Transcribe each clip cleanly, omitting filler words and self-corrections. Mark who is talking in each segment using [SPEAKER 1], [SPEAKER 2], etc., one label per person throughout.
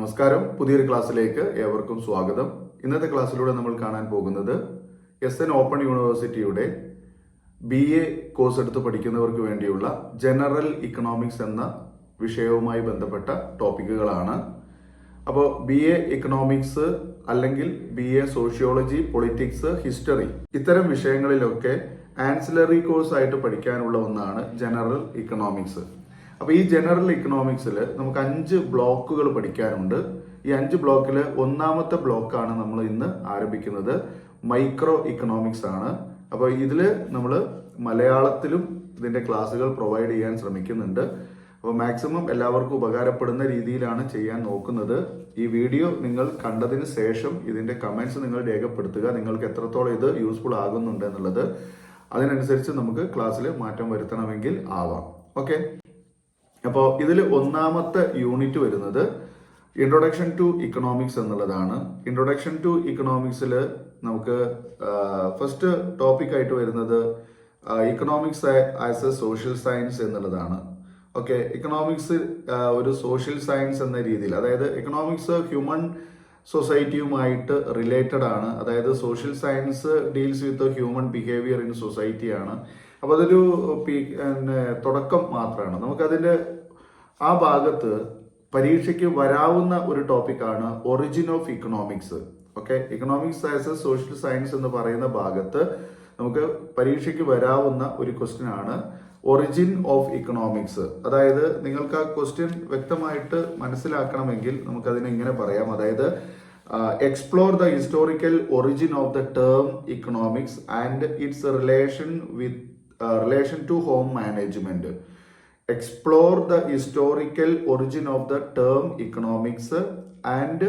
[SPEAKER 1] നമസ്കാരം. പുതിയൊരു ക്ലാസ്സിലേക്ക് ഏവർക്കും സ്വാഗതം. ഇന്നത്തെ ക്ലാസ്സിലൂടെ നമ്മൾ കാണാൻ പോകുന്നത് SN ഓപ്പൺ യൂണിവേഴ്സിറ്റിയുടെ BA കോഴ്സ് എടുത്ത് പഠിക്കുന്നവർക്ക് വേണ്ടിയുള്ള ജനറൽ ഇക്കണോമിക്സ് എന്ന വിഷയവുമായി ബന്ധപ്പെട്ട ടോപ്പിക്കുകളാണ്. അപ്പോൾ BA ഇക്കണോമിക്സ് അല്ലെങ്കിൽ BA സോഷ്യോളജി, പൊളിറ്റിക്സ്, ഹിസ്റ്ററി ഇത്തരം വിഷയങ്ങളിലൊക്കെ ആൻസിലറി കോഴ്സ് ആയിട്ട് പഠിക്കാനുള്ള ഒന്നാണ് ജനറൽ ഇക്കണോമിക്സ്. അപ്പോൾ ഈ ജനറൽ ഇക്കണോമിക്സിൽ നമുക്ക് 5 ബ്ലോക്കുകൾ പഠിക്കാനുണ്ട്. ഈ 5 ബ്ലോക്കിൽ ഒന്നാമത്തെ ബ്ലോക്കാണ് നമ്മൾ ഇന്ന് ആരംഭിക്കുന്നത്. മൈക്രോ ഇക്കണോമിക്സ് ആണ്. അപ്പോൾ ഇതിൽ നമ്മൾ മലയാളത്തിലും ഇതിൻ്റെ ക്ലാസ്സുകൾ പ്രൊവൈഡ് ചെയ്യാൻ ശ്രമിക്കുന്നുണ്ട്. അപ്പോൾ മാക്സിമം എല്ലാവർക്കും ഉപകാരപ്പെടുന്ന രീതിയിലാണ് ചെയ്യാൻ നോക്കുന്നത്. ഈ വീഡിയോ നിങ്ങൾ കണ്ടതിന് ശേഷം ഇതിൻ്റെ കമൻസ് നിങ്ങൾ രേഖപ്പെടുത്തുക. നിങ്ങൾക്ക് എത്രത്തോളം ഇത് യൂസ്ഫുൾ ആകുന്നുണ്ട് എന്നുള്ളത്. അതിനനുസരിച്ച് നമുക്ക് ക്ലാസ്സിൽ മാറ്റം വരുത്തണമെങ്കിൽ ആവാം. ഓക്കെ. അപ്പോൾ ഇതിൽ ഒന്നാമത്തെ യൂണിറ്റ് വരുന്നത് ഇൻട്രൊഡക്ഷൻ ടു ഇക്കണോമിക്സ് എന്നുള്ളതാണ്. ഇൻട്രൊഡക്ഷൻ ടു ഇക്കണോമിക്സിൽ നമുക്ക് ഫസ്റ്റ് ടോപ്പിക് ആയിട്ട് വരുന്നത് economics as a social science എന്നുള്ളതാണ്. ഓക്കെ. ഇക്കണോമിക്സ് ഒരു സോഷ്യൽ സയൻസ് എന്ന രീതിയിൽ, അതായത് ഇക്കണോമിക്സ് ഹ്യൂമൻ സൊസൈറ്റിയുമായിട്ട് റിലേറ്റഡ് ആണ്. അതായത് social science deals with human behaviour in സൊസൈറ്റിയാണ്. അപ്പോൾ അതൊരു തുടക്കം മാത്രമാണ്. നമുക്കതിൻ്റെ ആ ഭാഗത്ത് പരീക്ഷയ്ക്ക് വരാവുന്ന ഒരു ടോപ്പിക്കാണ് origin of economics. Okay. Economics as a social science എന്ന് പറയുന്ന ഭാഗത്ത് നമുക്ക് പരീക്ഷയ്ക്ക് വരാവുന്ന ഒരു ക്വസ്റ്റ്യൻ ആണ് ഒറിജിൻ ഓഫ് ഇക്കണോമിക്സ്. അതായത് നിങ്ങൾക്ക് ആ ക്വസ്റ്റ്യൻ വ്യക്തമായിട്ട് മനസ്സിലാക്കണമെങ്കിൽ നമുക്കതിനെ ഇങ്ങനെ പറയാം. അതായത് explore the historical origin of the term economics and it's relation to home management. Explore the historical origin of the term economics and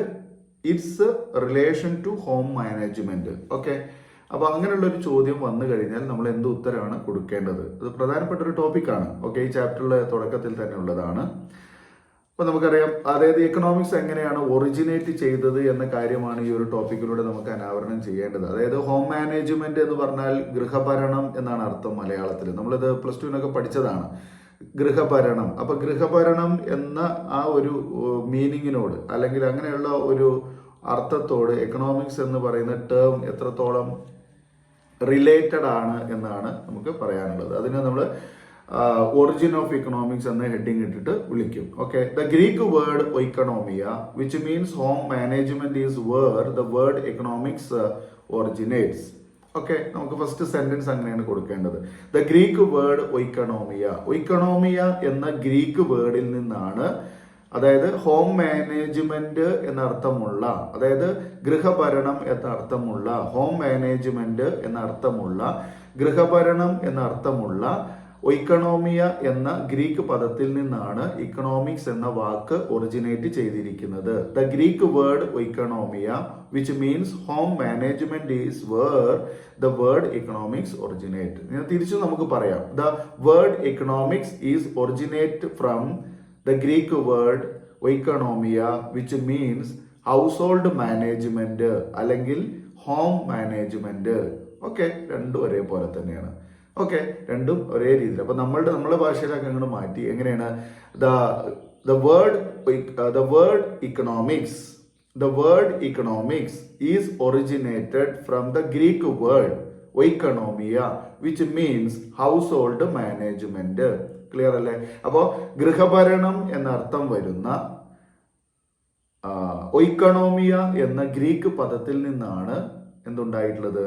[SPEAKER 1] its relation to home management. Okay. അപ്പോൾ അങ്ങനെയുള്ളൊരു ചോദ്യം വന്നു കഴിഞ്ഞാൽ നമ്മൾ എന്ത് ഉത്തരമാണ് കൊടുക്കേണ്ടത്? അത് പ്രധാനപ്പെട്ട ഒരു ടോപ്പിക്കാണ്. ഓക്കെ. ഈ ചാപ്റ്ററിലെ തുടക്കത്തിൽ തന്നെ ഉള്ളതാണ്. അപ്പോൾ നമുക്കറിയാം, അതായത് എക്കണോമിക്സ് എങ്ങനെയാണ് ഒറിജിനേറ്റ് ചെയ്തത് എന്ന കാര്യമാണ് ഈ ഒരു ടോപ്പിക്കിലൂടെ നമുക്ക് അനാവരണം ചെയ്യേണ്ടത്. അതായത് ഹോം മാനേജ്മെന്റ് എന്ന് പറഞ്ഞാൽ ഗൃഹഭരണം എന്നാണ് അർത്ഥം മലയാളത്തിൽ. നമ്മളിത് +2 പഠിച്ചതാണ്, ഗൃഹഭരണം. അപ്പൊ ഗൃഹഭരണം എന്ന ആ ഒരു മീനിങ്ങിനോട് അല്ലെങ്കിൽ അങ്ങനെയുള്ള ഒരു അർത്ഥത്തോട് എക്കണോമിക്സ് എന്ന് പറയുന്ന ടേം എത്രത്തോളം റിലേറ്റഡ് ആണ് എന്നാണ് നമുക്ക് പറയാനുള്ളത്. അതിനെ നമ്മൾ ഒറിജിൻ ഓഫ് ഇക്കണോമിക്സ് എന്ന ഹെഡിങ് ഇട്ടിട്ട് വിളിക്കും. Okay. The Greek word oikonomia which means home management is where the word economics originates. Okay. നമുക്ക് ഫസ്റ്റ് സെന്റൻസ് അങ്ങനെയാണ് കൊടുക്കേണ്ടത്. The Greek word oikonomia. Oikonomia എന്ന ഗ്രീക്ക് വേർഡിൽ നിന്നാണ്, അതായത് ഹോം മാനേജ്മെന്റ് എന്ന അർത്ഥമുള്ള, അതായത് ഗൃഹഭരണം എന്ന അർത്ഥമുള്ള, ഹോം മാനേജ്മെന്റ് എന്ന അർത്ഥമുള്ള, ഗൃഹഭരണം എന്ന അർത്ഥമുള്ള ഒയ്ക്കണോമിയ എന്ന ഗ്രീക്ക് പദത്തിൽ നിന്നാണ് ഇക്കണോമിക്സ് എന്ന വാക്ക് ഒറിജിനേറ്റ് ചെയ്തിരിക്കുന്നത്. The Greek word oikonomia which means home management is where the word economics originate. തിരിച്ചു നമുക്ക് പറയാം. The word economics is originate from the Greek word oikonomia which means household management അല്ലെങ്കിൽ home management. Okay. രണ്ടും ഒരേപോലെ തന്നെയാണ്. Okay. രണ്ടും ഒരേ രീതിയിൽ. അപ്പൊ നമ്മുടെ ഭാഷയിലൊക്കെ അങ്ങോട്ട് മാറ്റി എങ്ങനെയാണ്? The word economics is originated from the Greek word oikonomia which means household management. Clear അല്ലേ? അപ്പോ ഗൃഹഭരണം എന്ന അർത്ഥം വരുന്ന ഒയ്ക്കണോമിയ എന്ന ഗ്രീക്ക് പദത്തിൽ നിന്നാണ് എന്തുണ്ടായിട്ടുള്ളത്?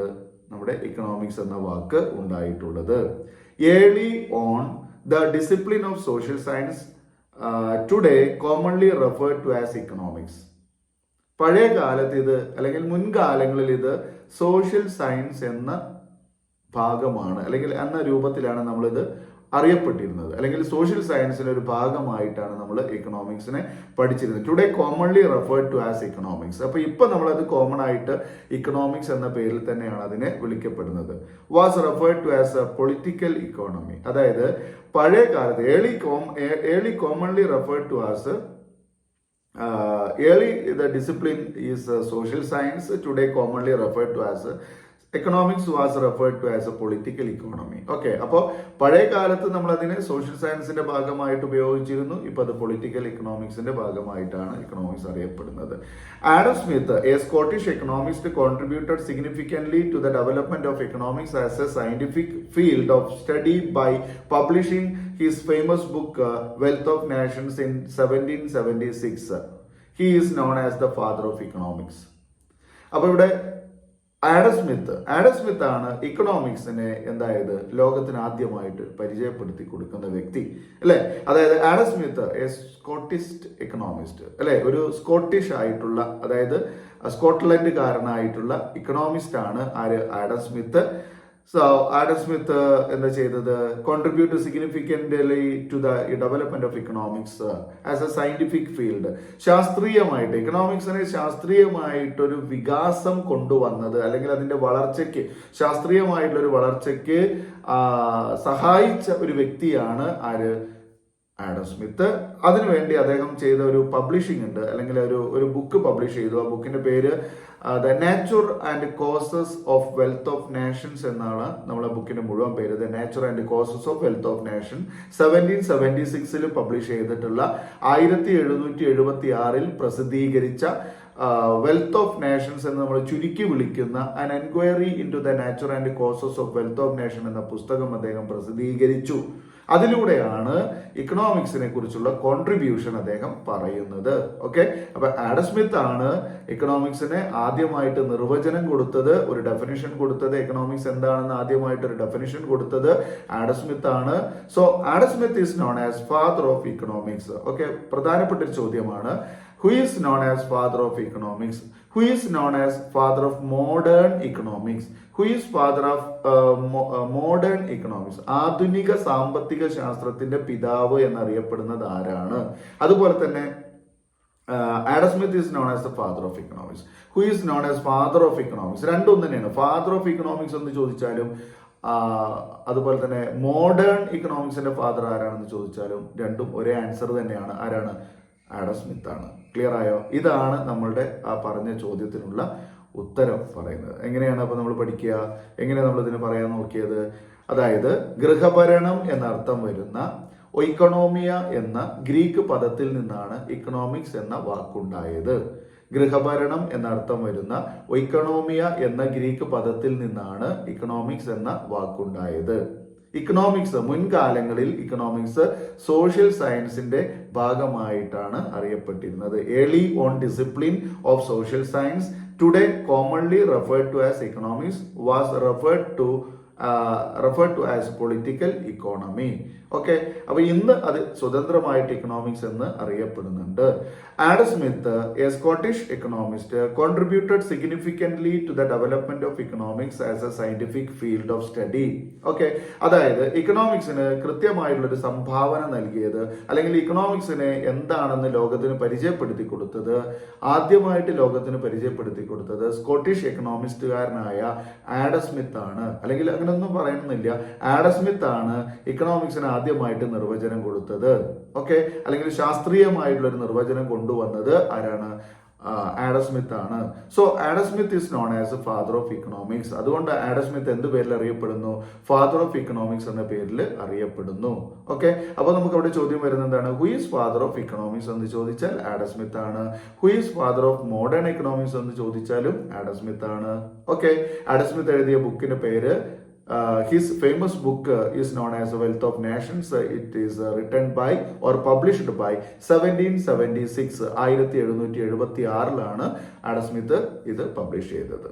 [SPEAKER 1] നമ്മുടെ ഇക്കണോമിക്സ് എന്ന വാക്ക് ഉണ്ടായിട്ടുള്ളത്. Early on the discipline of social science today commonly referred to as economics. പഴയ കാലത്ത് ഇത് അല്ലെങ്കിൽ മുൻകാലങ്ങളിൽ ഇത് സോഷ്യൽ സയൻസ് എന്ന ഭാഗമാണ് അല്ലെങ്കിൽ എന്ന രൂപത്തിലാണ് നമ്മളിത് അറിയപ്പെട്ടിരുന്നത്, അല്ലെങ്കിൽ സോഷ്യൽ സയൻസിന്റെ ഒരു ഭാഗമായിട്ടാണ് നമ്മൾ ഇക്കണോമിക്സിനെ പഠിച്ചിരുന്നത്. Today commonly referred to as economics. അപ്പൊ ഇപ്പൊ നമ്മളത് കോമൺ ആയിട്ട് ഇക്കണോമിക്സ് എന്ന പേരിൽ തന്നെയാണ് അതിനെ വിളിക്കപ്പെടുന്നത്. Was referred to as a political economy. അതായത് പഴയ കാലത്ത് early commonly referred to as early the discipline is social science, today commonly referred to as economics was referred to as a political economy. Okay, അപ്പോൾ പഴയ കാലത്ത് നമ്മൾ അതിനെ social സയൻസിന്റെ ഭാഗമായിട്ട് ഉപയോഗിച്ചിരുന്നു. ഇപ്പൊ അത് പൊളിറ്റിക്കൽ ഇക്കണോമിക്സിന്റെ ഭാഗമായിട്ടാണ് ഇക്കണോമിക്സ് അറിയപ്പെടുന്നത്. Adam Smith, a Scottish economist, contributed significantly to the development of economics as a scientific field of study by publishing his famous book Wealth of Nations in 1776. He is known as the father of economics. അപ്പൊ ഇവിടെ Adam Smith ആണ് ഇക്കണോമിക്സിനെ എന്തായത് ലോകത്തിന് ആദ്യമായിട്ട് പരിചയപ്പെടുത്തി കൊടുക്കുന്ന വ്യക്തി, അല്ലെ? അതായത് Adam Smith a Scottish economist, അല്ലെ? ഒരു സ്കോട്ടിഷ് ആയിട്ടുള്ള, അതായത് സ്കോട്ട്ലൻഡുകാരനായിട്ടുള്ള ഇക്കണോമിസ്റ്റ് ആണ് ആര്? Adam Smith. So Adam Smith എന്താ ചെയ്തത്? Contribute significantly to the development of economics as a scientific field. ശാസ്ത്രീയമായിട്ട് ഇക്കണോമിക്സിനെ ശാസ്ത്രീയമായിട്ടൊരു വികാസം കൊണ്ടുവന്നത്, അല്ലെങ്കിൽ അതിന്റെ വളർച്ചയ്ക്ക്, ശാസ്ത്രീയമായിട്ടുള്ള ഒരു വളർച്ചയ്ക്ക് സഹായിച്ച ഒരു വ്യക്തിയാണ് ആര്? Adam Smith. അതിനുവേണ്ടി അദ്ദേഹം ചെയ്ത ഒരു പബ്ലിഷിംഗ് ഉണ്ട്, അല്ലെങ്കിൽ ഒരു ബുക്ക് പബ്ലിഷ് ചെയ്തു. ആ ബുക്കിന്റെ പേര് the nature and causes of wealth of Nations എന്നാണ് നമ്മളെ ബുക്കിന്റെ മുഴുവൻ പേര്. The nature and causes of wealth of nation 1776 publish ചെയ്തിട്ടുള്ള 1776 പ്രസിദ്ധീകരിച്ച വെൽത്ത് ഓഫ് നേഷൻസ് എന്ന് നമ്മൾ ചുരുക്കി വിളിക്കുന്ന an enquiry into the nature and causes of wealth of nation എന്ന പുസ്തകം അദ്ദേഹം പ്രസിദ്ധീകരിച്ചു. അതിലൂടെയാണ് ഇക്കണോമിക്സിനെ കുറിച്ചുള്ള കോൺട്രിബ്യൂഷൻ അദ്ദേഹം പറയുന്നത്. ഓക്കെ, അപ്പൊ ആഡം സ്മിത്ത് ആണ് ഇക്കണോമിക്സിനെ ആദ്യമായിട്ട് നിർവചനം കൊടുത്തത്, ഒരു ഡെഫിനിഷൻ കൊടുത്തത്. എക്കണോമിക്സ് എന്താണെന്ന് ആദ്യമായിട്ട് ഒരു ഡെഫിനിഷൻ കൊടുത്തത് ആഡം സ്മിത്ത് ആണ്. So Adam Smith is known as father of economics. Okay, പ്രധാനപ്പെട്ട ഒരു ചോദ്യമാണ്. Who is known as father of economics? Who is known as father of modern economics? Who is father of modern economics? ആധുനിക സാമ്പത്തിക ശാസ്ത്രത്തിന്റെ പിതാവ് എന്നറിയപ്പെടുന്നത് ആരാണ്? അതുപോലെ തന്നെ Adam Smith is known as the father of economics. Who is known as father of economics? രണ്ടും തന്നെയാണ്. ഫാദർ ഓഫ് ഇക്കണോമിക്സ് എന്ന് ചോദിച്ചാലും അതുപോലെ തന്നെ മോഡേൺ ഇക്കണോമിക്സിന്റെ ഫാദർ ആരാണെന്ന് ചോദിച്ചാലും രണ്ടും ഒരേ ആൻസർ തന്നെയാണ്. ആരാണ്? ആഡം സ്മിത്ത് ആണ്. ക്ലിയർ ആയോ? ഇതാണ് നമ്മളുടെ ആ പറഞ്ഞ ചോദ്യത്തിനുള്ള ഉത്തരം പറയുന്നത്. എങ്ങനെയാണ് അപ്പൊ നമ്മൾ പഠിക്കുക? എങ്ങനെയാണ് നമ്മൾ ഇതിന് പറയാൻ നോക്കിയത്? അതായത് ഗൃഹഭരണം എന്നർത്ഥം വരുന്ന ഒയ്ക്കണോമിയ എന്ന ഗ്രീക്ക് പദത്തിൽ നിന്നാണ് ഇക്കണോമിക്സ് എന്ന വാക്കുണ്ടായത്. ഗൃഹഭരണം എന്നർത്ഥം വരുന്ന ഒയ്ക്കണോമിയ എന്ന ഗ്രീക്ക് പദത്തിൽ നിന്നാണ് ഇക്കണോമിക്സ് എന്ന വാക്കുണ്ടായത്. ഇക്കണോമിക്സ് മുൻകാലങ്ങളിൽ ഇക്കണോമിക്സ് സോഷ്യൽ സയൻസിന്റെ ഭാഗമായിട്ടാണ് അറിയപ്പെട്ടിരുന്നത്. Early on discipline of social science, today commonly referred to as economics, was referred to as political economy. Okay, അപ്പൊ ഇന്ന് അത് സ്വതന്ത്രമായിട്ട് ഇക്കണോമിക്സ് എന്ന് അറിയപ്പെടുന്നുണ്ട്. Adam Smith, a Scottish economist, contributed significantly to the development of economics as a scientific field of study. Okay, അതായത് ഇക്കണോമിക്സിന് കൃത്യമായിട്ടുള്ള ഒരു സംഭാവന നൽകിയത്, അല്ലെങ്കിൽ ഇക്കണോമിക്സിനെ എന്താണെന്ന് ലോകത്തിന് പരിചയപ്പെടുത്തി കൊടുത്തത്, ആദ്യമായിട്ട് ലോകത്തിന് പരിചയപ്പെടുത്തി കൊടുത്തത് സ്കോട്ടിഷ് എക്കണോമിസ്റ്റുകാരനായ ആഡം സ്മിത്ത് ആണ്. അല്ലെങ്കിൽ അങ്ങനെയൊന്നും പറയണമെന്നില്ല, ആഡം സ്മിത്ത് ആണ് ഇക്കണോമിക്സിന് ആദ്യമായിട്ട് നിർവചനം കൊടുത്തത്. ഓക്കെ, അല്ലെങ്കിൽ ശാസ്ത്രീയമായിട്ടുള്ള ഒരു നിർവചനം കൊണ്ടുവന്നത് ആരാണ്? ആഡം സ്മിത്ത് ആണ്. So Adam Smith is known as father of economics. അതുകൊണ്ട് ആഡം സ്മിത്ത് എന്ത് പേരിൽ അറിയപ്പെടുന്നു? ഫാദർ ഓഫ് ഇക്കണോമിക്സ് എന്ന പേരിൽ അറിയപ്പെടുന്നു. ഓക്കെ, അപ്പൊ നമുക്ക് അവിടെ ചോദ്യം വരുന്നത് എന്താണ്? Who is father of economics എന്ന് ചോദിച്ചാൽ ആഡം സ്മിത്ത് ആണ്. Who is father of modern economics എന്ന് ചോദിച്ചാലും ആഡം സ്മിത്ത് ആണ്. ഓക്കെ, ആഡം സ്മിത്ത് എഴുതിയ ബുക്കിന്റെ പേര് his famous book is known as Wealth of Nations. It is written by or published by 1776. 1776 Adam Smith ഇത് publish ചെയ്തത്.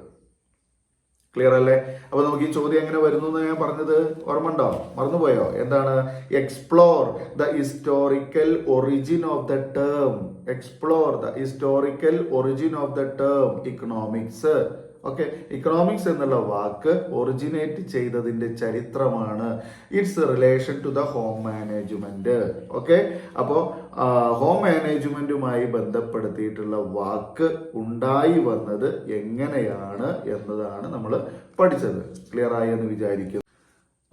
[SPEAKER 1] Clear അല്ലേ? അപ്പൊ നമുക്ക് ഈ ചോദ്യം എങ്ങനെ വരുന്നു എന്ന് ഞാൻ പറഞ്ഞത് ഓർമ്മ ഉണ്ടോ? മറന്നുപോയോ? എന്താണ്? Explore the historical origin of the term. Explore the historical origin of the term economics. Okay, economics എന്നുള്ള വാക്ക് ഒറിജിനേറ്റ് ചെയ്തതിന്റെ ചരിത്രമാണ്. Its relation to the home management. Okay, അപ്പോ ഹോം മാനേജ്മെന്റുമായി ബന്ധപ്പെടുത്തിയിട്ടുള്ള വാക്ക് ഉണ്ടായി വന്നത് എങ്ങനെയാണ് എന്നതാണ് നമ്മൾ പഠിച്ചത്. ക്ലിയർ ആയി എന്ന് വിചാരിക്കുന്നു.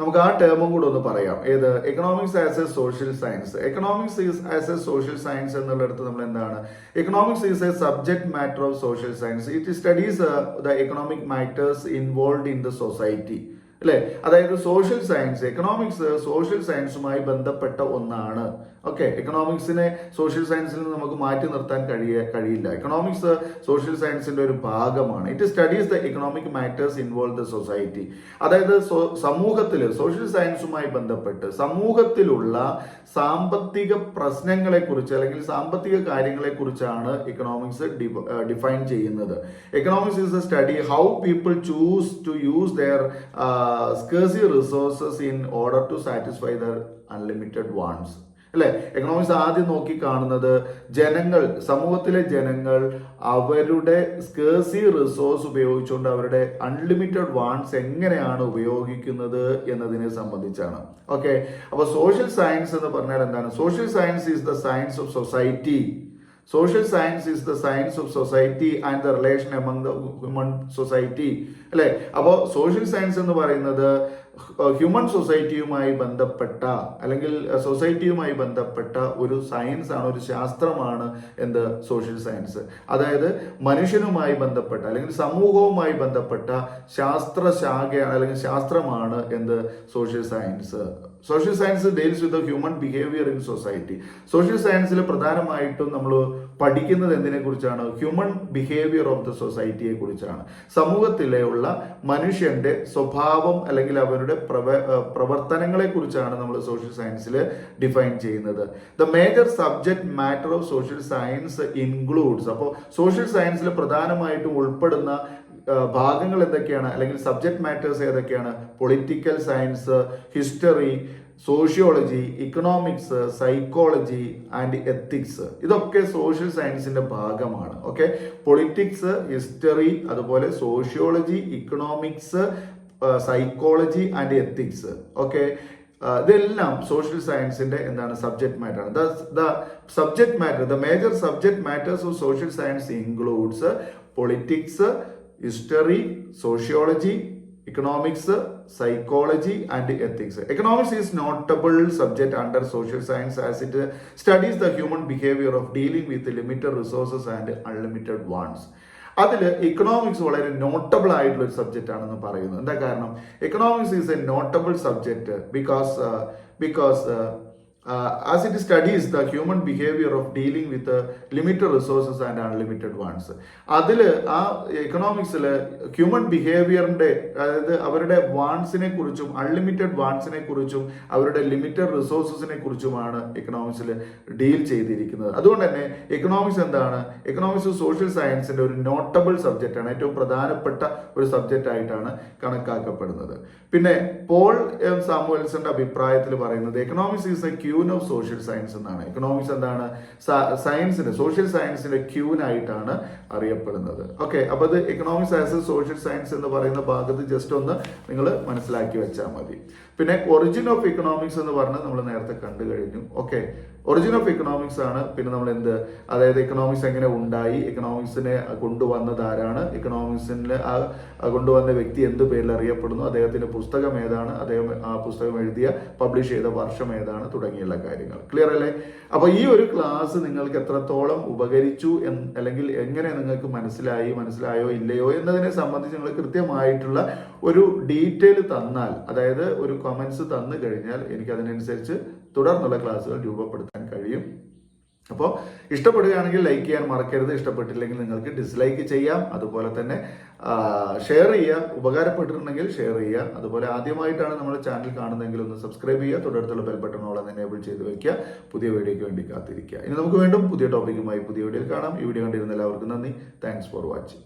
[SPEAKER 1] നമുക്ക് ആ ടേമും കൂടെ ഒന്ന് പറയാം. ഏത്? Economics as a social science. Economics is as a social science എന്നുള്ളിടത്ത് നമ്മൾ എന്താണ്? Economics is a subject matter of social science. It studies the economic matters involve in the society, അല്ലെ? അതായത് സോഷ്യൽ സയൻസ്, എക്കണോമിക്സ് സോഷ്യൽ സയൻസുമായി ബന്ധപ്പെട്ട ഒന്നാണ്. Okay, എക്കണോമിക്സിനെ social സയൻസിൽ നിന്ന് നമുക്ക് മാറ്റി നിർത്താൻ കഴിയില്ല. എക്കണോമിക്സ് സോഷ്യൽ സയൻസിന്റെ ഒരു ഭാഗമാണ്. It studies the economic matters involve the society. അതായത് സമൂഹത്തിൽ സോഷ്യൽ സയൻസുമായി ബന്ധപ്പെട്ട് സമൂഹത്തിലുള്ള സാമ്പത്തിക പ്രശ്നങ്ങളെ കുറിച്ച് അല്ലെങ്കിൽ സാമ്പത്തിക കാര്യങ്ങളെ കുറിച്ചാണ് എക്കണോമിക്സ് ഡിഫൈൻ ചെയ്യുന്നത്. Economics is a study how people choose to use their scarce resources in order to satisfy their unlimited wants. അല്ലെ? എക്കണോമിക്സ് ആദ്യം നോക്കി കാണുന്നത് സമൂഹത്തിലെ ജനങ്ങൾ അവരുടെ സ്കേഴ്സി റിസോഴ്സ് ഉപയോഗിച്ചുകൊണ്ട് അവരുടെ അൺലിമിറ്റഡ് വാണ്ട്സ് എങ്ങനെയാണ് ഉപയോഗിക്കുന്നത് എന്നതിനെ സംബന്ധിച്ചാണ്. ഓക്കെ, അപ്പൊ സോഷ്യൽ സയൻസ് എന്ന് പറഞ്ഞാൽ എന്താണ്? Social science is the science of society. Social science is the science of society and the relation among the human society, അല്ലെ? അപ്പോൾ സോഷ്യൽ സയൻസ് എന്ന് പറയുന്നത് ഹ്യൂമൻ സൊസൈറ്റിയുമായി ബന്ധപ്പെട്ട അല്ലെങ്കിൽ സൊസൈറ്റിയുമായി ബന്ധപ്പെട്ട ഒരു സയൻസ് ആണ്, ഒരു ശാസ്ത്രമാണ് എന്ത്? Social science. അതായത് മനുഷ്യനുമായി ബന്ധപ്പെട്ട അല്ലെങ്കിൽ സമൂഹവുമായി ബന്ധപ്പെട്ട ശാസ്ത്രശാഖയാണ് അല്ലെങ്കിൽ ശാസ്ത്രമാണ് എന്ത്? Social science. Social science deals with human behaviour in society. Social സയൻസിൽ പ്രധാനമായിട്ടും നമ്മൾ പഠിക്കുന്നത് എന്തിനെ കുറിച്ചാണ്? ഹ്യൂമൻ ബിഹേവിയർ ഓഫ് ദ സൊസൈറ്റിയെ കുറിച്ചാണ്. സമൂഹത്തിലുള്ള മനുഷ്യന്റെ സ്വഭാവം അല്ലെങ്കിൽ അവരുടെ പ്രവർത്തനങ്ങളെ കുറിച്ചാണ് നമ്മൾ സോഷ്യൽ സയൻസിൽ ഡിഫൈൻ ചെയ്യുന്നത്. The major subject matter of social science includes. അപ്പോൾ സോഷ്യൽ സയൻസിൽ പ്രധാനമായിട്ടും ഉൾപ്പെടുന്ന ഭാഗങ്ങൾ എന്തൊക്കെയാണ് അല്ലെങ്കിൽ സബ്ജക്ട് മാറ്റേഴ്സ് ഏതൊക്കെയാണ്? Political science, history, sociology, economics, psychology and ethics. ഇതൊക്കെ സോഷ്യൽ സയൻസിന്റെ ഭാഗമാണ്. ഓക്കെ, പൊളിറ്റിക്സ്, ഹിസ്റ്ററി, അതുപോലെ sociology, economics, psychology and ethics. Okay, ഇതെല്ലാം സോഷ്യൽ സയൻസിന്റെ എന്താണ്? സബ്ജക്ട് മാറ്റർ ആണ്. The subject matter, the major subject matters of social science includes politics, history, sociology, economics, psychology and ethics. Economics is notable subject under social science as it studies the human behavior of dealing with limited resources and unlimited wants. അതിൽ economics വളരെ notable ആയിട്ടുള്ള ഒരു subject ആണെന്ന് പറയുന്നു. എന്താ കാരണം? Economics is A notable subject because as it studies the human behavior of dealing with limited resources and unlimited wants. അതിൽ ആ എക്കണോമിക്സിൽ ഹ്യൂമൻ ബിഹേവിയറിന്റെ, അതായത് അവരുടെ വാണ്ട്സിനെ കുറിച്ചും അൺലിമിറ്റഡ് വാണ്ട്സിനെ കുറിച്ചും അവരുടെ ലിമിറ്റഡ് റിസോഴ്സസിനെ കുറിച്ചുമാണ് എക്കണോമിക്സിൽ ഡീൽ ചെയ്തിരിക്കുന്നത്. അതുകൊണ്ട് തന്നെ എക്കണോമിക്സ് എന്താണ്? എക്കണോമിക്സ് സോഷ്യൽ സയൻസിന്റെ ഒരു നോട്ടബിൾ സബ്ജക്റ്റ് ആണ്, ഏറ്റവും പ്രധാനപ്പെട്ട ഒരു സബ്ജക്റ്റ് ആയിട്ടാണ് കണക്കാക്കപ്പെടുന്നത്. പിന്നെ പോൾ എം സാമുവൽസന്റെ അഭിപ്രായത്തിൽ പറയുന്നത് economics is A queen of social science എന്നാണ്. എക്കണോമിക്സ് എന്താണ്? സയൻസിന്റെ, സോഷ്യൽ സയൻസിന്റെ ക്യൂൻ ആയിട്ടാണ് അറിയപ്പെടുന്നത്. ഓക്കെ, അപ്പൊ അത് economics as a social science എന്ന് പറയുന്ന ഭാഗത്ത് ജസ്റ്റ് ഒന്ന് നിങ്ങൾ മനസ്സിലാക്കി വെച്ചാൽ മതി. പിന്നെ ഒറിജിൻ ഓഫ് എക്കണോമിക്സ് എന്ന് പറഞ്ഞ് നമ്മൾ നേരത്തെ കണ്ടു കഴിഞ്ഞു. ഓക്കെ, ഒറിജിൻ ഓഫ് എക്കണോമിക്സ് ആണ്. പിന്നെ നമ്മൾ അതായത് എക്കണോമിക്സ് എങ്ങനെ ഉണ്ടായി, എക്കണോമിക്സിനെ കൊണ്ടുവന്നത് ആരാണ്, എക്കണോമിക്സിനെ കൊണ്ടുവന്ന വ്യക്തി എന്ത് പേരിൽ അറിയപ്പെടുന്നു, അദ്ദേഹത്തിന്റെ പുസ്തകം ഏതാണ്, അദ്ദേഹം ആ പുസ്തകം പബ്ലിഷ് ചെയ്ത വർഷം ഏതാണ്, തുടങ്ങിയുള്ള കാര്യങ്ങൾ. ക്ലിയർ അല്ലേ? അപ്പൊ ഈ ഒരു ക്ലാസ് നിങ്ങൾക്ക് എത്രത്തോളം ഉപകരിച്ചു അല്ലെങ്കിൽ എങ്ങനെ നിങ്ങൾക്ക് മനസ്സിലായോ ഇല്ലയോ എന്നതിനെ സംബന്ധിച്ച് നിങ്ങൾ കൃത്യമായിട്ടുള്ള ഒരു ഡീറ്റെയിൽ തന്നാൽ, അതായത് ഒരു കമന്റ്സ് തന്നു കഴിഞ്ഞാൽ എനിക്ക് അതിനനുസരിച്ച് തുടർന്നുള്ള ക്ലാസ്സുകൾ രൂപപ്പെടുത്താൻ കഴിയും. അപ്പോൾ ഇഷ്ടപ്പെടുകയാണെങ്കിൽ ലൈക്ക് ചെയ്യാൻ മറക്കരുത്. ഇഷ്ടപ്പെട്ടില്ലെങ്കിൽ നിങ്ങൾക്ക് ഡിസ്ലൈക്ക് ചെയ്യാം. അതുപോലെ തന്നെ ഷെയർ ചെയ്യുക. ഉപകാരപ്പെട്ടിട്ടുണ്ടെങ്കിൽ ഷെയർ ചെയ്യുക. അതുപോലെ ആദ്യമായിട്ടാണ് നമ്മുടെ ചാനൽ കാണുന്നതെങ്കിൽ ഒന്ന് സബ്സ്ക്രൈബ് ചെയ്യുക. തൊട്ടടുത്തുള്ള ബെൽ ബട്ടൺ ഓൾ എനേബിൾ ചെയ്ത് വെക്കുക. പുതിയ വീഡിയോയ്ക്ക് വേണ്ടി കാത്തിരിക്കുക. ഇനി നമുക്ക് വീണ്ടും പുതിയ ടോപ്പിക്കുമായി പുതിയ വീഡിയോയിൽ കാണാം. ഈ വീഡിയോ കണ്ടിരുന്ന എല്ലാവർക്കും നന്ദി. Thanks for watching.